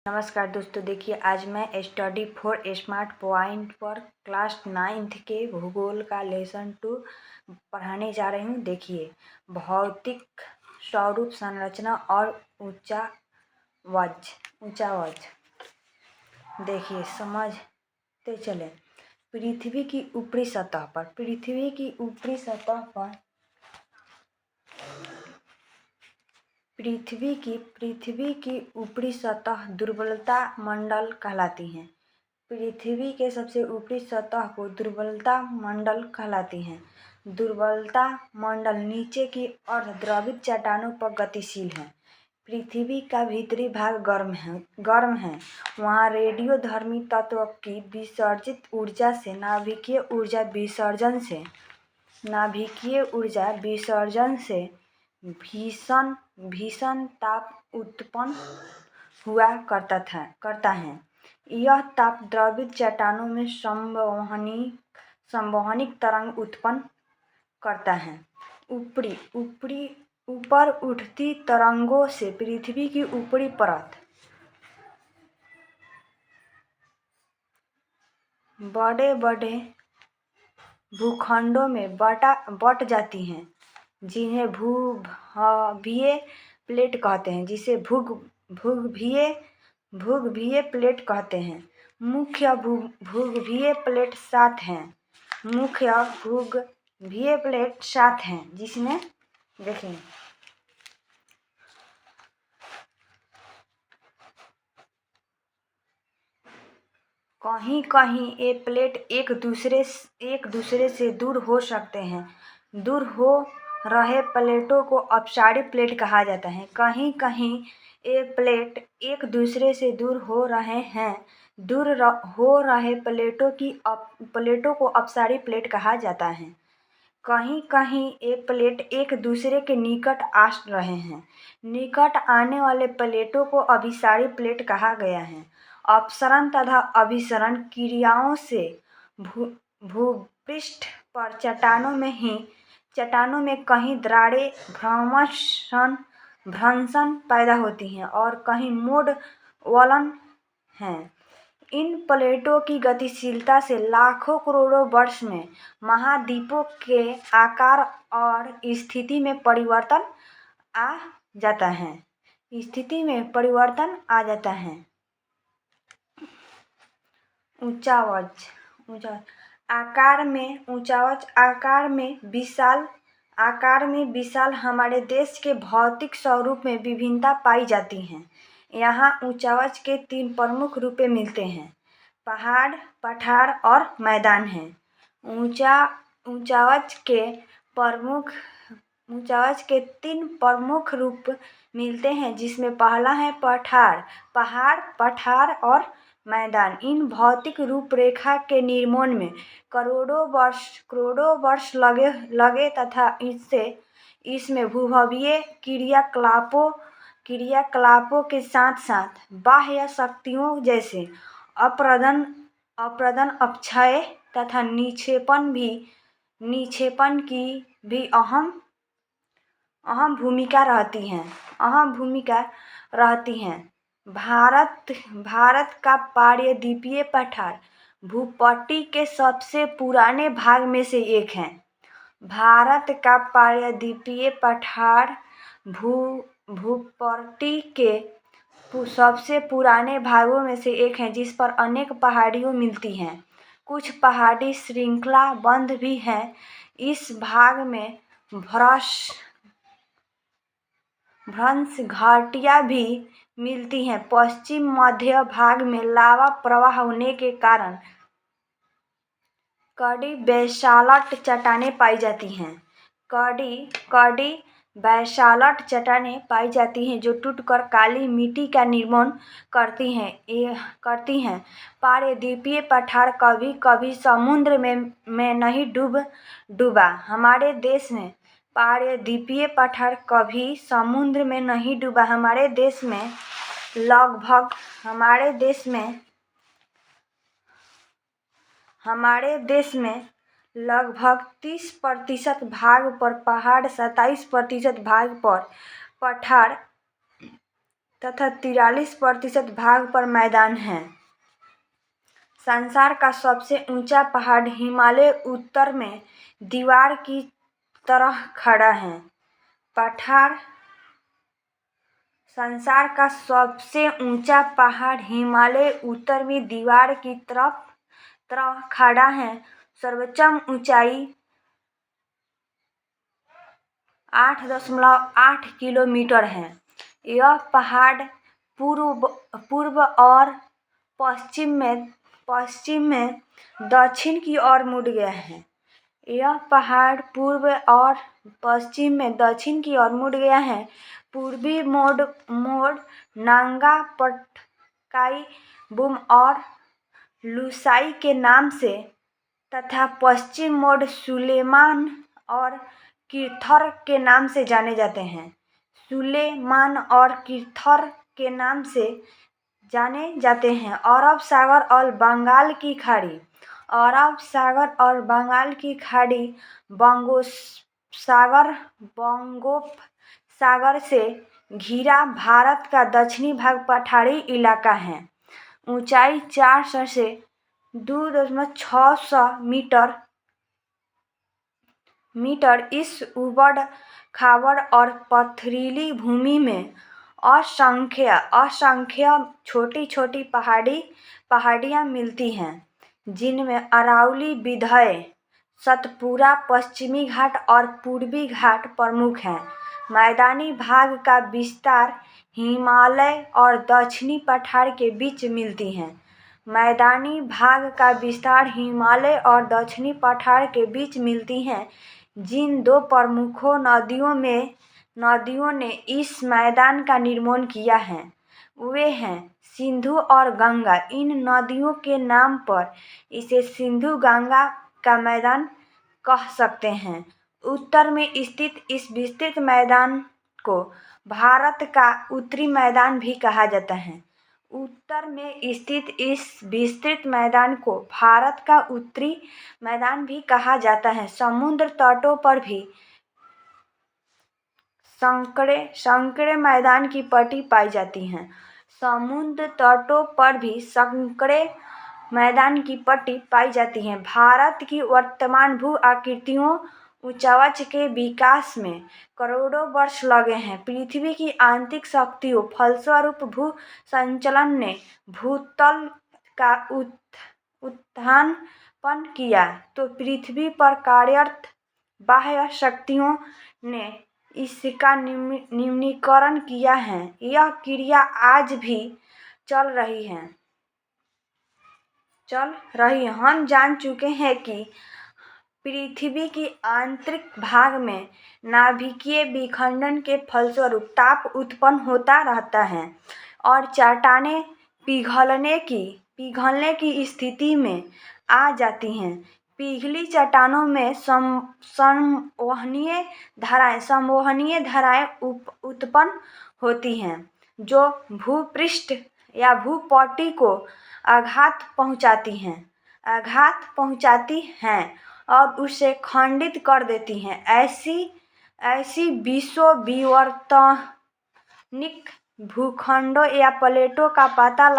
नमस्कार दोस्तों, देखिए आज मैं स्टडी फॉर स्मार्ट पॉइंट पर क्लास 9th के भूगोल का लेसन 2 पढ़ाने जा रही हूँ। देखिए, भौतिक स्वरूप, संरचना और ऊंचावच। देखिए, समझते चले। पृथ्वी की ऊपरी सतह पर पृथ्वी की ऊपरी सतह दुर्बलता मंडल कहलाती है। पृथ्वी के सबसे ऊपरी सतह को दुर्बलता मंडल कहलाती है। दुर्बलता मंडल नीचे की अर्धद्रवित चट्टानों पर गतिशील है। पृथ्वी का भीतरी भाग गर्म है। वहाँ रेडियोधर्मी तत्व की विसर्जित ऊर्जा से नाभिकीय ऊर्जा विसर्जन से भीषण ताप उत्पन्न हुआ करता है। यह ताप द्रवित चट्टानों में संवहनिक तरंग उत्पन्न करता है। ऊपर उठती तरंगों से पृथ्वी की ऊपरी परत बड़े बड़े भूखंडों में बट जाती हैं, जिन्हें भूगर्भीय प्लेट कहते हैं, जिसे भूगर्भीय प्लेट कहते हैं। मुख्य भूगर्भीय प्लेट 7 हैं, जिसमें देखें कहीं कहीं ये प्लेट एक दूसरे से दूर हो सकते हैं। दूर हो रहे प्लेटों को अपसारी प्लेट कहा जाता है। कहीं कहीं ये प्लेट एक दूसरे से दूर हो रहे हैं। हो रहे प्लेटों को अपसारी प्लेट कहा जाता है। कहीं कहीं ये प्लेट एक दूसरे के निकट आ रहे हैं। निकट आने वाले प्लेटों को अभिसारी प्लेट कहा गया है। अपसरण तथा अभिसरण क्रियाओं से भूपृष्ठ पर चट्टानों में कहीं दरारें भ्रंशन पैदा होती हैं और कहीं मोड़ वलन हैं। इन प्लेटों की गतिशीलता से लाखों करोड़ों वर्ष में महाद्वीपों के आकार और स्थिति में परिवर्तन आ जाता है। ऊंचावच आकार में विशाल हमारे देश के भौतिक स्वरूप में विभिन्नता पाई जाती है। यहाँ ऊंचावच के 3 प्रमुख रूप मिलते हैं: पहाड़, पठार और मैदान हैं। ऊंचावच के 3 प्रमुख रूप मिलते हैं, जिसमें पहला है पहाड़, पठार और मैदान। इन भौतिक रूपरेखा के निर्माण में करोड़ों वर्ष लगे तथा इसमें भूभव्य क्रियाकलापों के साथ साथ बाह्य शक्तियों जैसे अपरदन, अपक्षय तथा निक्षेपण की भी अहम भूमिका रहती है। भारत का प्रायद्वीपीय पठार भूपट्टी के सबसे पुराने भाग में से एक है। भारत का प्रायद्वीपीय पठार भूपट्टी के सबसे पुराने भागों में से एक है, जिस पर अनेक पहाड़ियाँ मिलती हैं। कुछ पहाड़ी श्रृंखलाबद्ध भी हैं। इस भाग में भ्रंश घाटियाँ भी मिलती हैं। पश्चिम मध्य भाग में लावा प्रवाह होने के कारण कड़ी बेसाल्ट चट्टानें पाई जाती हैं। बेसाल्ट चट्टानें पाई जाती हैं जो टूटकर काली मिट्टी का निर्माण करती हैं। प्रायद्वीपीय पठार कभी कभी समुद्र में नहीं डूबा। हमारे देश में प्रायद्वीपीय पठार कभी समुद्र में नहीं डूबा। हमारे देश में लगभग 30% भाग पर पहाड़, 27% भाग पर पठार तथा 43% भाग पर मैदान है। संसार का सबसे ऊंचा पहाड़ हिमालय उत्तर में दीवार की तरह खड़ा है। संसार का सबसे ऊंचा पहाड़ हिमालय उत्तर में दीवार की तरह खड़ा है। सर्वोच्च ऊंचाई 8.8 किलोमीटर है। यह पहाड़ पूर्व और पश्चिम में दक्षिण की ओर मुड़ गया है। यह पहाड़ पूर्व और पश्चिम में दक्षिण की ओर मुड़ गया है। पूर्वी मोड़ नांगा पटकाई बुम और लुसाई के नाम से तथा पश्चिम मोड़ सुलेमान और किर्थर के नाम से जाने जाते हैं। सुलेमान और किर्थर के नाम से जाने जाते हैं। अरब सागर और बंगाल की खाड़ी बंगोपसागर से घिरा भारत का दक्षिणी भाग पठारी इलाका है। ऊंचाई 400 से 2.6 मीटर इस उबड़ खाबड़ और पथरीली भूमि में असंख्य छोटी छोटी पहाड़ियां मिलती हैं, जिनमें अरावली, विंध्य, सतपुरा, पश्चिमी घाट और पूर्वी घाट प्रमुख हैं। मैदानी भाग का विस्तार हिमालय और दक्षिणी पठार के बीच मिलती हैं। मैदानी भाग का विस्तार हिमालय और दक्षिणी पठार के बीच मिलती हैं। जिन दो प्रमुख नदियों ने इस मैदान का निर्माण किया है, वे हैं सिंधु और गंगा। इन नदियों के नाम पर इसे सिंधु गंगा का मैदान कह सकते हैं। उत्तर में स्थित इस विस्तृत मैदान को भारत का उत्तरी मैदान भी कहा जाता है। उत्तर में स्थित इस विस्तृत मैदान को भारत का उत्तरी मैदान भी कहा जाता है। समुद्र तटों पर भी संकरे मैदान की पट्टी पाई जाती है। समुद्र तटों पर भी संकरे मैदान की पट्टी पाई जाती है। भारत की वर्तमान भू आकृतियों उच्चावच के विकास में करोड़ों वर्ष लगे हैं। पृथ्वी की आंतरिक शक्तियों फलस्वरूप भू संचलन ने भूतल का उत्थापन किया, तो पृथ्वी पर कार्यरत बाह्य शक्तियों ने इसका न्यूनीकरण किया है। यह क्रिया आज भी चल रही है। हम जान चुके हैं कि पृथ्वी की आंतरिक भाग में नाभिकीय विखंडन के फलस्वरूप ताप उत्पन्न होता रहता है और चट्टानें पिघलने की स्थिति में आ जाती हैं। पिघली चट्टानों में संवहनीय धाराएं उत्पन्न होती हैं, जो भूपृष्ठ या भूपट्टी को आघात पहुंचाती हैं और उसे खंडित कर देती हैं। ऐसी विषुववर्तनिक भूखंडों या प्लेटों का पता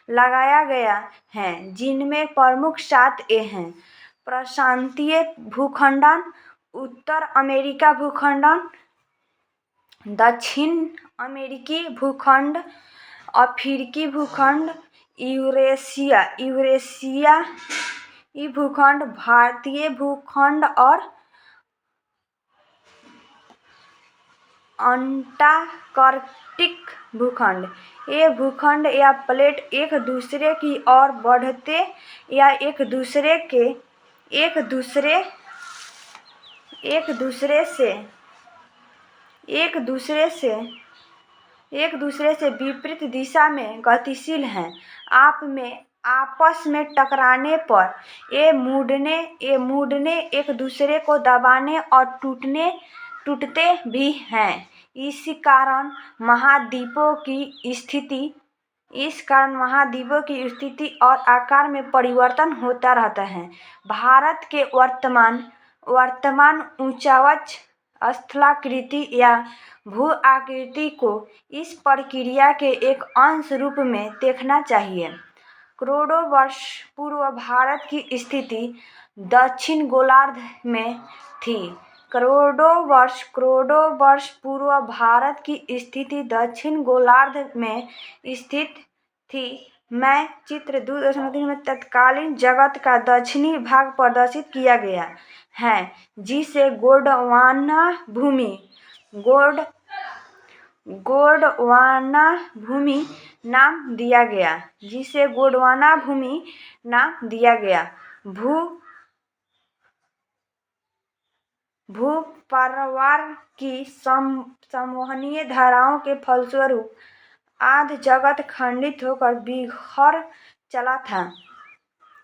लगाया गया है, जिनमें प्रमुख 7 हैं: प्रशांतीय भूखंड, उत्तर अमेरिका भूखंड, दक्षिण अमेरिकी भूखंड, अफ्रीकी भूखंड, यूरेशियाई भूखंड, भारतीय भूखंड और अंटार्कटिक भूखंड। ये भूखंड या प्लेट एक दूसरे की ओर बढ़ते या एक दूसरे से विपरीत दिशा में गतिशील हैं। आपस में टकराने पर ये मुड़ने, एक दूसरे को दबाने और टूटते भी हैं। इस कारण महाद्वीपों की स्थिति और आकार में परिवर्तन होता रहता है। भारत के वर्तमान उच्चावच स्थलाकृति या भू आकृति को इस प्रक्रिया के एक अंश रूप में देखना चाहिए। करोड़ों वर्ष पूर्व भारत की स्थिति दक्षिण गोलार्ध में थी। करोड़ों वर्ष पूर्व भारत की स्थिति दक्षिण गोलार्ध में स्थित थी। मैं चित्र 2.3 में तत्कालीन जगत का दक्षिणी भाग प्रदर्शित किया गया है, जिसे गोंडवाना भूमि नाम दिया गया। भूपरवार की संवहनीय धाराओं के फलस्वरूप आध जगत खंडित होकर बिखर चला था।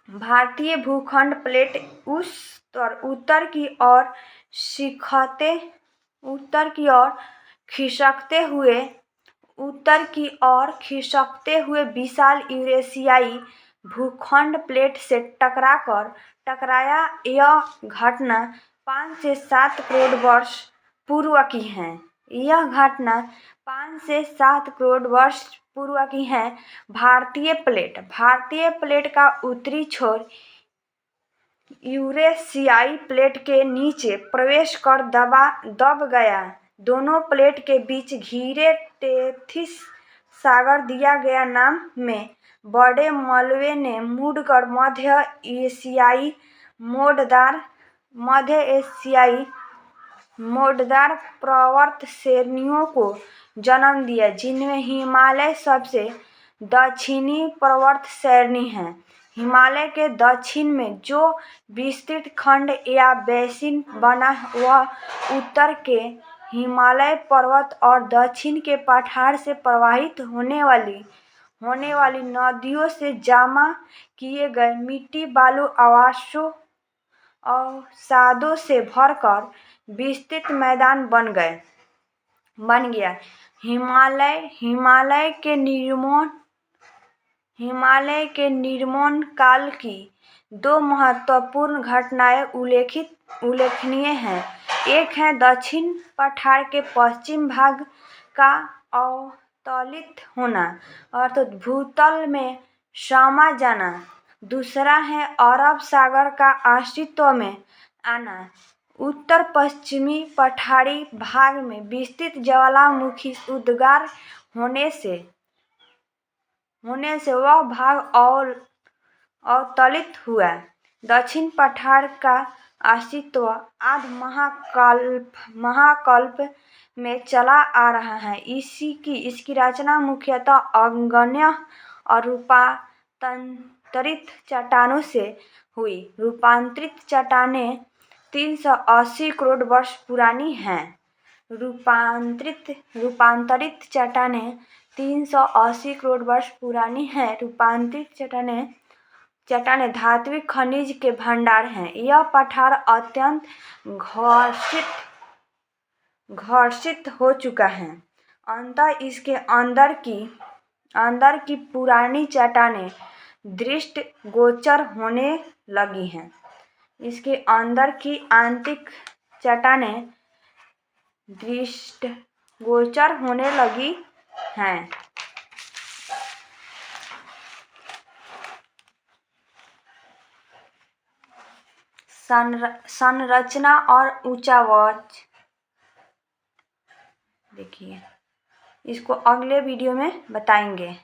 भारतीय भूखंड प्लेट उत्तर की ओर खिसकते हुए विशाल यूरेशियाई भूखंड प्लेट से टकराया। यह घटना 5 से 7 करोड़ वर्ष पूर्व की है। भारतीय प्लेट का उत्तरी छोर यूरेशियाई प्लेट के नीचे प्रवेश कर दब गया। दोनों प्लेट के बीच घिरे टेथिस सागर दिया गया नाम में बड़े मलबे ने मुड़कर मध्य एशियाई मोड़दार पर्वत श्रेणियों को जन्म दिया, जिनमें हिमालय सबसे दक्षिणी पर्वत श्रेणी है। हिमालय के दक्षिण में जो विस्तृत खंड या बेसिन बना वह उत्तर के हिमालय पर्वत और दक्षिण के पठार से प्रवाहित होने वाली नदियों से जमा किए गए मिट्टी बालू अवसादों से भरकर विस्तृत मैदान बन गया। हिमालय के निर्माण काल की 2 महत्वपूर्ण घटनाएं उल्लेखनीय हैं। एक है दक्षिण पठार के पश्चिम भाग का अवतलित होना अर्थात भूतल में समा जाना। दूसरा है अरब सागर का अस्तित्व में आना। उत्तर पश्चिमी पठारी भाग में विस्तृत ज्वालामुखी उद्गार होने से वह भाग अवतलित हुआ। दक्षिण पठार का अस्तित्व आध महाकल्प में चला आ रहा है। इसकी रचना मुख्यतः अग्नेय और रूपांतरित चट्टानों से हुई। रूपांतरित चट्टानें 380 करोड़ वर्ष पुरानी हैं। रूपांतरित चट्टानें 380 करोड़ वर्ष पुरानी हैं। रूपांतरित चट्टानें धात्विक खनिज के भंडार हैं। यह पठार अत्यंत घर्षित हो चुका है, अतः इसके अंदर की पुरानी चट्टानें दृष्टिगोचर होने लगी हैं। इसके अंदर की आंतरिक चट्टानें दृष्टिगोचर होने लगी हैं। संरचना और ऊंचाई देखिए, इसको अगले वीडियो में बताएंगे।